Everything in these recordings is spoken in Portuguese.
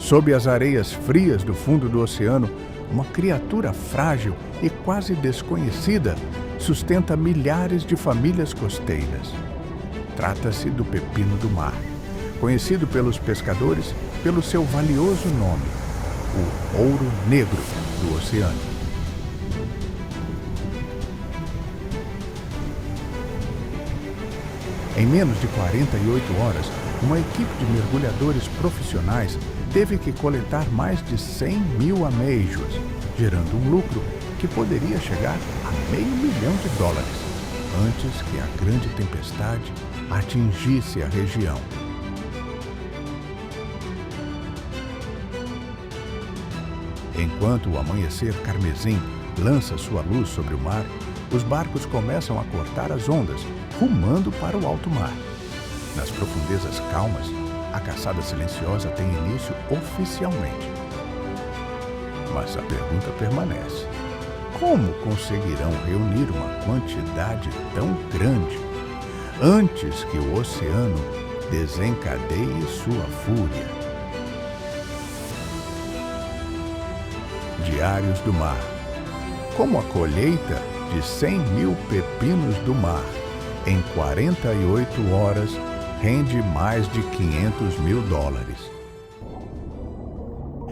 Sob as areias frias do fundo do oceano, uma criatura frágil e quase desconhecida sustenta milhares de famílias costeiras. Trata-se do pepino do mar, conhecido pelos pescadores pelo seu valioso nome, o ouro negro do oceano. Em menos de 48 horas, uma equipe de mergulhadores profissionais teve que coletar mais de 100 mil ameijos, gerando um lucro que poderia chegar a $500 mil antes que a grande tempestade atingisse a região. Enquanto o amanhecer carmesim lança sua luz sobre o mar, os barcos começam a cortar as ondas, rumando para o alto mar. Nas profundezas calmas, a caçada silenciosa tem início oficialmente. Mas a pergunta permanece: como conseguirão reunir uma quantidade tão grande antes que o oceano desencadeie sua fúria? Diários do Mar. Como a colheita de 100 mil pepinos do mar em 48 horas rende mais de $500 mil.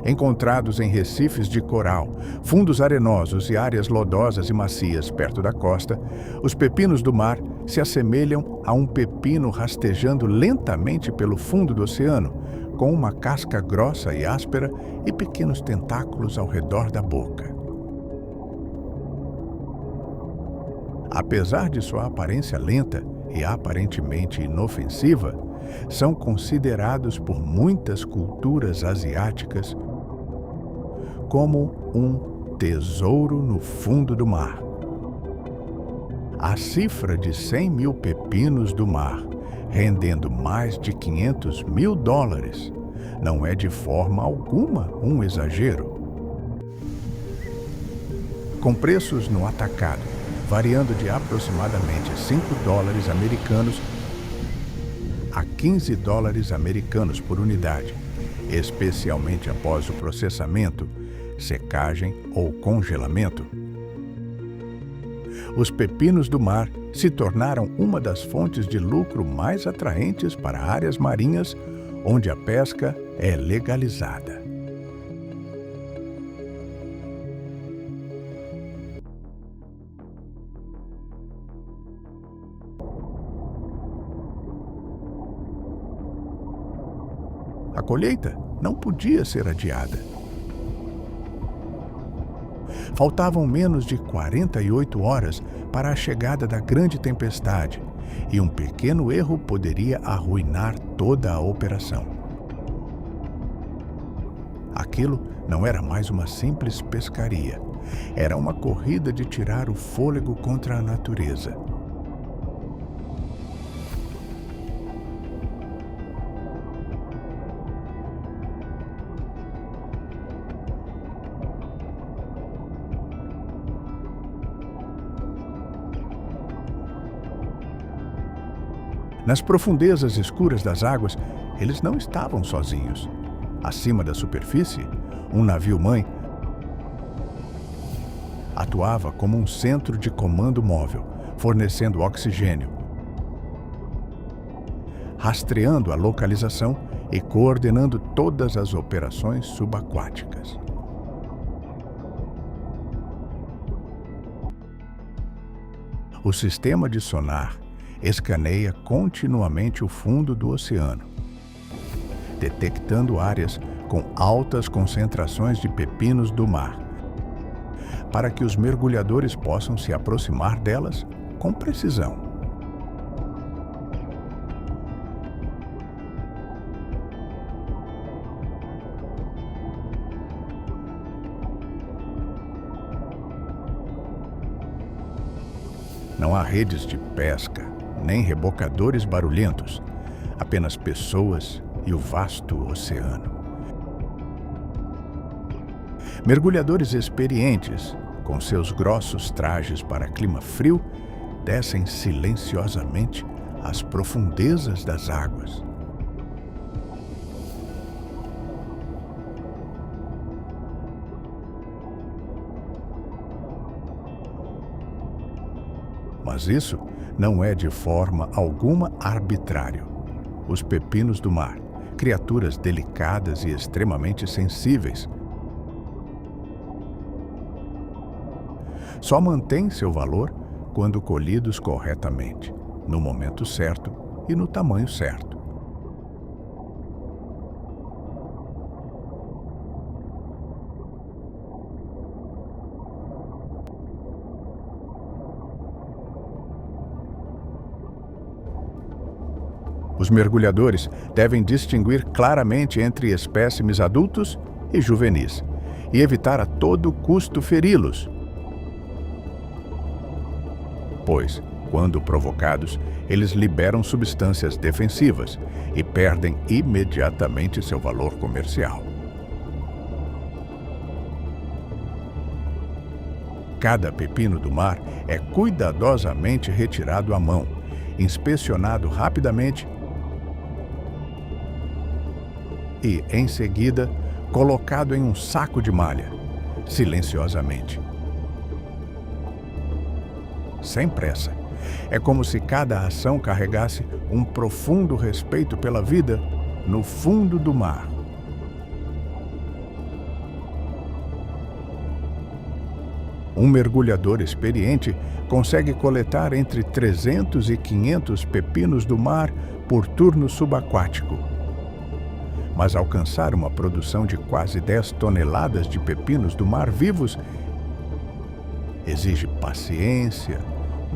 Encontrados em recifes de coral, fundos arenosos e áreas lodosas e macias perto da costa, os pepinos do mar se assemelham a um pepino rastejando lentamente pelo fundo do oceano, com uma casca grossa e áspera e pequenos tentáculos ao redor da boca. Apesar de sua aparência lenta e aparentemente inofensiva, são considerados por muitas culturas asiáticas como um tesouro no fundo do mar. A cifra de 100 mil pepinos do mar, rendendo mais de $500 mil, não é de forma alguma um exagero. Com preços no atacado variando de aproximadamente $5 americanos a $15 americanos por unidade, especialmente após o processamento, secagem ou congelamento. Os pepinos do mar se tornaram uma das fontes de lucro mais atraentes para áreas marinhas onde a pesca é legalizada. A colheita não podia ser adiada. Faltavam menos de 48 horas para a chegada da grande tempestade, e um pequeno erro poderia arruinar toda a operação. Aquilo não era mais uma simples pescaria. Era uma corrida de tirar o fôlego contra a natureza. Nas profundezas escuras das águas, eles não estavam sozinhos. Acima da superfície, um navio-mãe atuava como um centro de comando móvel, fornecendo oxigênio, rastreando a localização e coordenando todas as operações subaquáticas. O sistema de sonar escaneia continuamente o fundo do oceano, detectando áreas com altas concentrações de pepinos do mar, para que os mergulhadores possam se aproximar delas com precisão. Não há redes de pesca, nem rebocadores barulhentos, apenas pessoas e o vasto oceano. Mergulhadores experientes, com seus grossos trajes para clima frio, descem silenciosamente às profundezas das águas. Mas isso não é de forma alguma arbitrário. Os pepinos do mar, criaturas delicadas e extremamente sensíveis, só mantêm seu valor quando colhidos corretamente, no momento certo e no tamanho certo. Os mergulhadores devem distinguir claramente entre espécimes adultos e juvenis e evitar a todo custo feri-los, pois, quando provocados, eles liberam substâncias defensivas e perdem imediatamente seu valor comercial. Cada pepino do mar é cuidadosamente retirado à mão, inspecionado rapidamente e, em seguida, colocado em um saco de malha, silenciosamente. Sem pressa. É como se cada ação carregasse um profundo respeito pela vida no fundo do mar. Um mergulhador experiente consegue coletar entre 300 e 500 pepinos do mar por turno subaquático. Mas alcançar uma produção de quase 10 toneladas de pepinos do mar vivos exige paciência,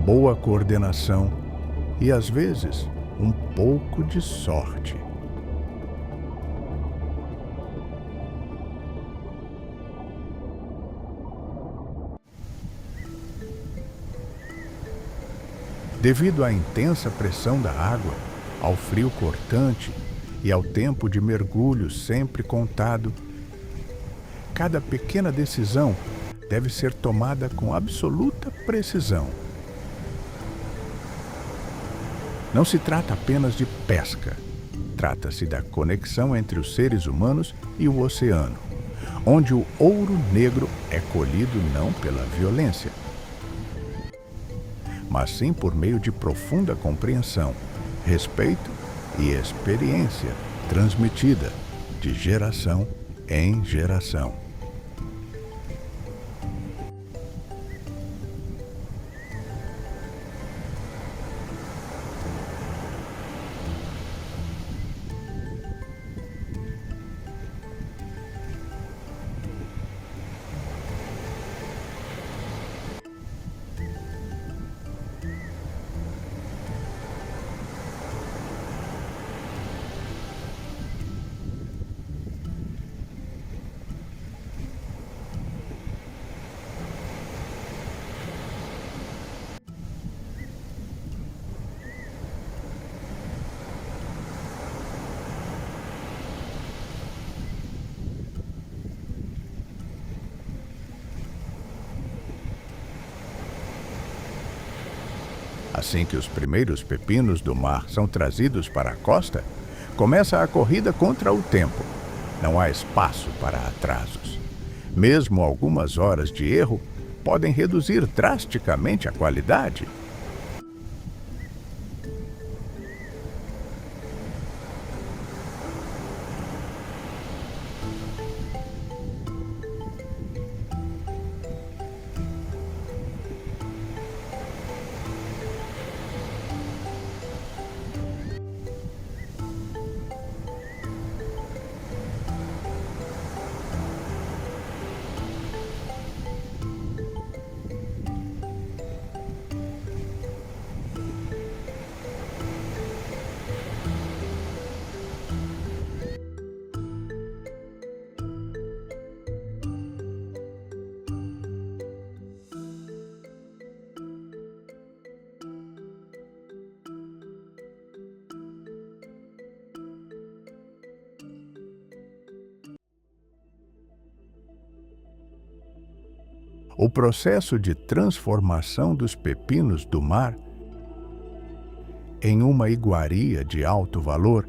boa coordenação e, às vezes, um pouco de sorte. Devido à intensa pressão da água, ao frio cortante e ao tempo de mergulho sempre contado, cada pequena decisão deve ser tomada com absoluta precisão. Não se trata apenas de pesca. Trata-se da conexão entre os seres humanos e o oceano, onde o ouro negro é colhido não pela violência, mas sim por meio de profunda compreensão, respeito e experiência transmitida de geração em geração. Assim que os primeiros pepinos do mar são trazidos para a costa, começa a corrida contra o tempo. Não há espaço para atrasos. Mesmo algumas horas de erro podem reduzir drasticamente a qualidade. O processo de transformação dos pepinos do mar em uma iguaria de alto valor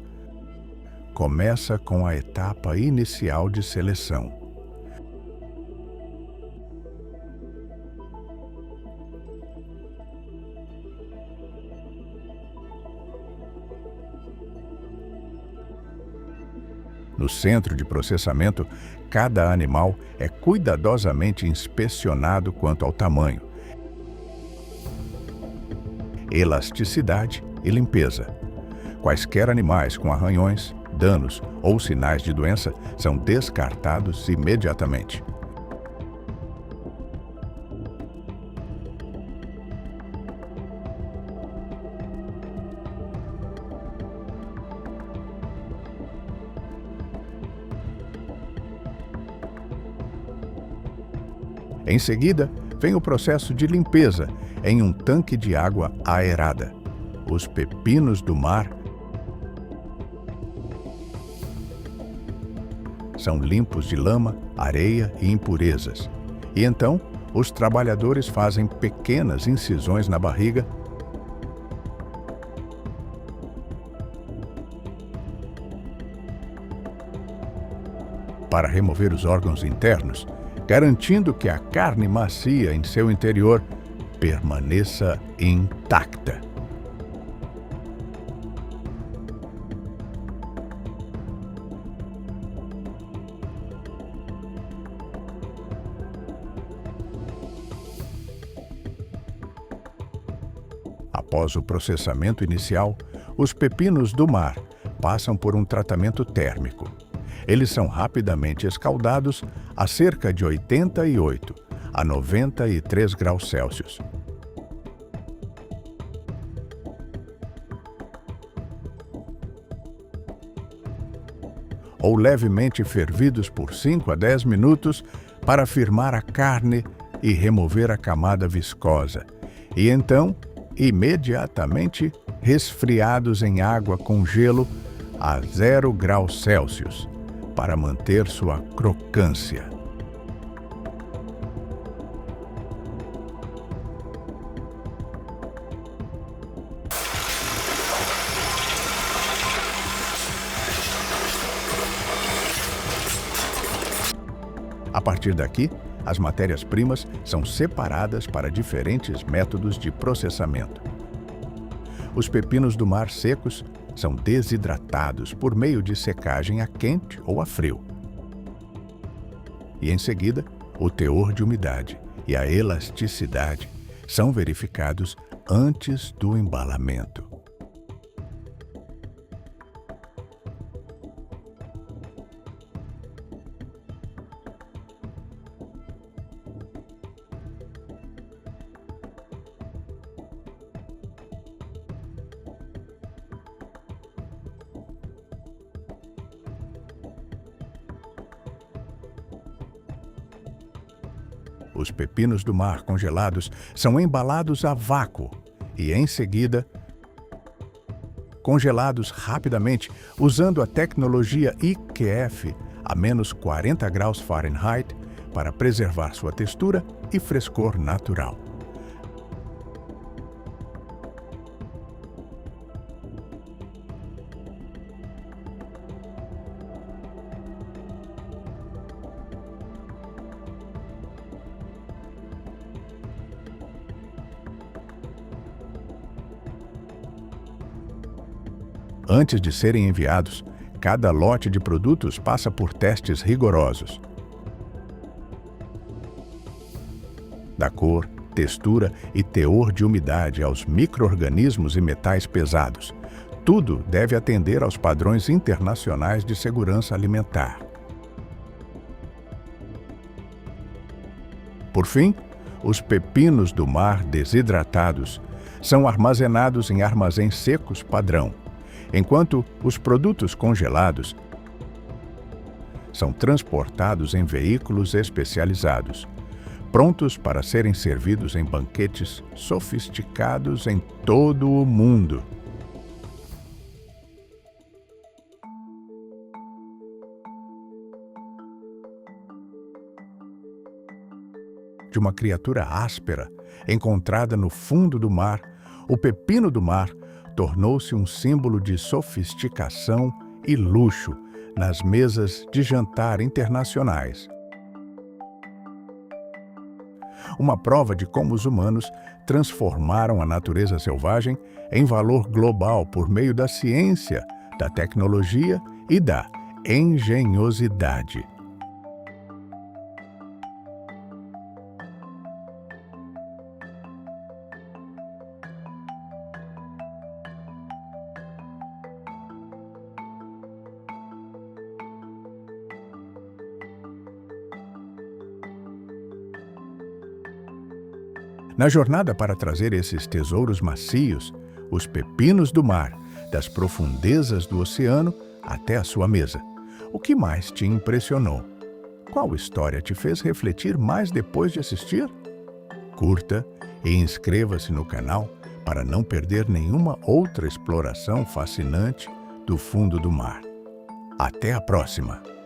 começa com a etapa inicial de seleção. No centro de processamento, cada animal é cuidadosamente inspecionado quanto ao tamanho, elasticidade e limpeza. Quaisquer animais com arranhões, danos ou sinais de doença são descartados imediatamente. Em seguida, vem o processo de limpeza em um tanque de água aerada. Os pepinos do mar são limpos de lama, areia e impurezas. E então, os trabalhadores fazem pequenas incisões na barriga para remover os órgãos internos, garantindo que a carne macia em seu interior permaneça intacta. Após o processamento inicial, os pepinos do mar passam por um tratamento térmico. Eles são rapidamente escaldados a cerca de 88 a 93 graus Celsius. Ou levemente fervidos por 5 a 10 minutos para firmar a carne e remover a camada viscosa. E então, imediatamente resfriados em água com gelo a 0 graus Celsius, para manter sua crocância. A partir daqui, as matérias-primas são separadas para diferentes métodos de processamento. Os pepinos do mar secos são desidratados por meio de secagem a quente ou a frio. E em seguida, o teor de umidade e a elasticidade são verificados antes do embalamento. Os pepinos do mar congelados são embalados a vácuo e, em seguida, congelados rapidamente usando a tecnologia IQF a menos 40 graus Fahrenheit para preservar sua textura e frescor natural. Antes de serem enviados, cada lote de produtos passa por testes rigorosos. Da cor, textura e teor de umidade aos micro-organismos e metais pesados. Tudo deve atender aos padrões internacionais de segurança alimentar. Por fim, os pepinos do mar desidratados são armazenados em armazéns secos padrão, enquanto os produtos congelados são transportados em veículos especializados, prontos para serem servidos em banquetes sofisticados em todo o mundo. De uma criatura áspera, encontrada no fundo do mar, o pepino do mar tornou-se um símbolo de sofisticação e luxo nas mesas de jantar internacionais. Uma prova de como os humanos transformaram a natureza selvagem em valor global por meio da ciência, da tecnologia e da engenhosidade. Na jornada para trazer esses tesouros macios, os pepinos do mar, das profundezas do oceano até a sua mesa, o que mais te impressionou? Qual história te fez refletir mais depois de assistir? Curta e inscreva-se no canal para não perder nenhuma outra exploração fascinante do fundo do mar. Até a próxima!